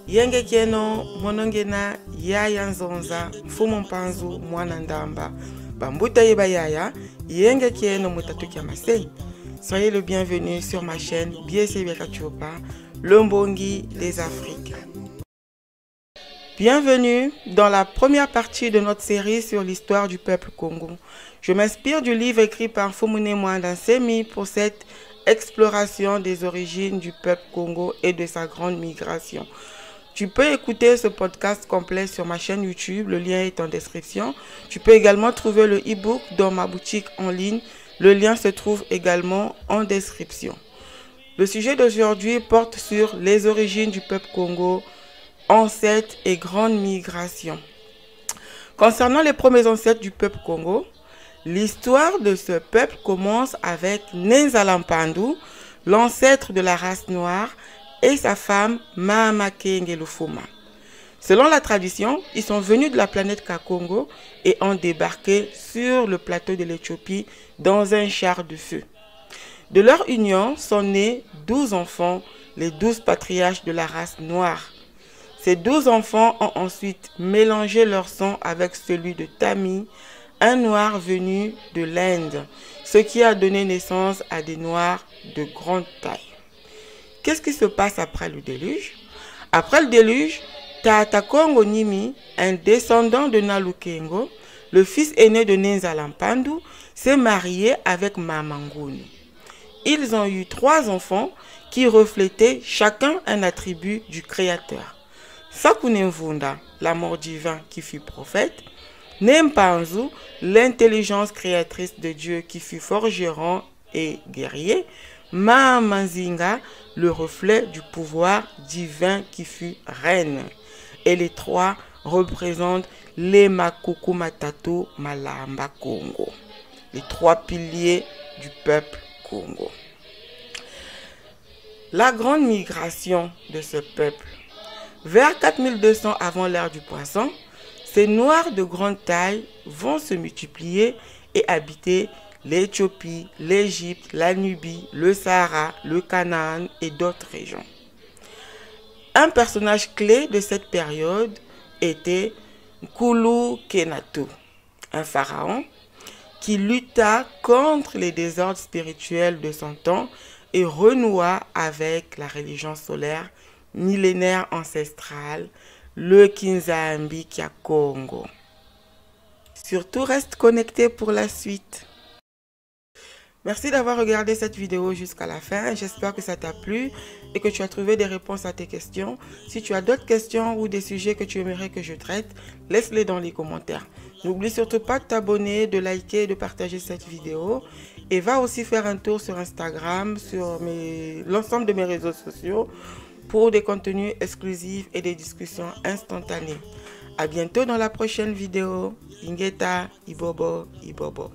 Yenge kieno monongena yaya nzonza mfumu mpanzu mwana ndamba bambuta yeba yaya yenge kieno mutatuki masei. Soyez le bienvenu sur ma chaîne Biese Biakachupa, Lombongi les Afriques. Bienvenue dans la première partie de notre série sur l'histoire du peuple Congo. Je m'inspire du livre écrit par Fumune Mwanda Nsemi pour cette exploration des origines du peuple Congo et de sa grande migration. Tu peux écouter ce podcast complet sur ma chaîne YouTube, le lien est en description. Tu peux également trouver le e-book dans ma boutique en ligne, le lien se trouve également en description. Le sujet d'aujourd'hui porte sur les origines du peuple Congo, ancêtres et grande migration. Concernant les premiers ancêtres du peuple Congo, l'histoire de ce peuple commence avec Nenzala Mpandu, l'ancêtre de la race noire, et sa femme Mahama Kenge Lufuma. Selon la tradition, ils sont venus de la planète Kakongo et ont débarqué sur le plateau de l'Éthiopie dans un char de feu. De leur union sont nés 12 enfants, les 12 patriarches de la race noire. Ces 12 enfants ont ensuite mélangé leur sang avec celui de Tami, un noir venu de l'Inde, ce qui a donné naissance à des noirs de grande taille. Qu'est-ce qui se passe après le déluge? Après le déluge, Tata Kongo Nimi, un descendant de Nalukengo, le fils aîné de Nenzala Mpandu, s'est marié avec Mamanguni. Ils ont eu 3 enfants qui reflétaient chacun un attribut du Créateur. Sakunemvunda, l'amour divin qui fut prophète, Nempanzu, l'intelligence créatrice de Dieu qui fut forgeron et guerrier, Mahamanzinga, le reflet du pouvoir divin qui fut reine. Et les 3 représentent les Makuku Matatu Malamba Congo, les 3 piliers du peuple Congo. La grande migration de ce peuple. Vers 4200 avant l'ère du poisson, ces noirs de grande taille vont se multiplier et habiter l'Éthiopie, l'Égypte, la Nubie, le Sahara, le Canaan et d'autres régions. Un personnage clé de cette période était Nkulu Kenato, un pharaon qui lutta contre les désordres spirituels de son temps et renoua avec la religion solaire millénaire ancestrale, le Kinzambi Kia Congo. Surtout reste connecté pour la suite. Merci d'avoir regardé cette vidéo jusqu'à la fin. J'espère que ça t'a plu et que tu as trouvé des réponses à tes questions. Si tu as d'autres questions ou des sujets que tu aimerais que je traite, laisse-les dans les commentaires. N'oublie surtout pas de t'abonner, de liker et de partager cette vidéo. Et va aussi faire un tour sur Instagram, sur l'ensemble de mes réseaux sociaux pour des contenus exclusifs et des discussions instantanées. À bientôt dans la prochaine vidéo. Ingeta, Ibobo, Ibobo.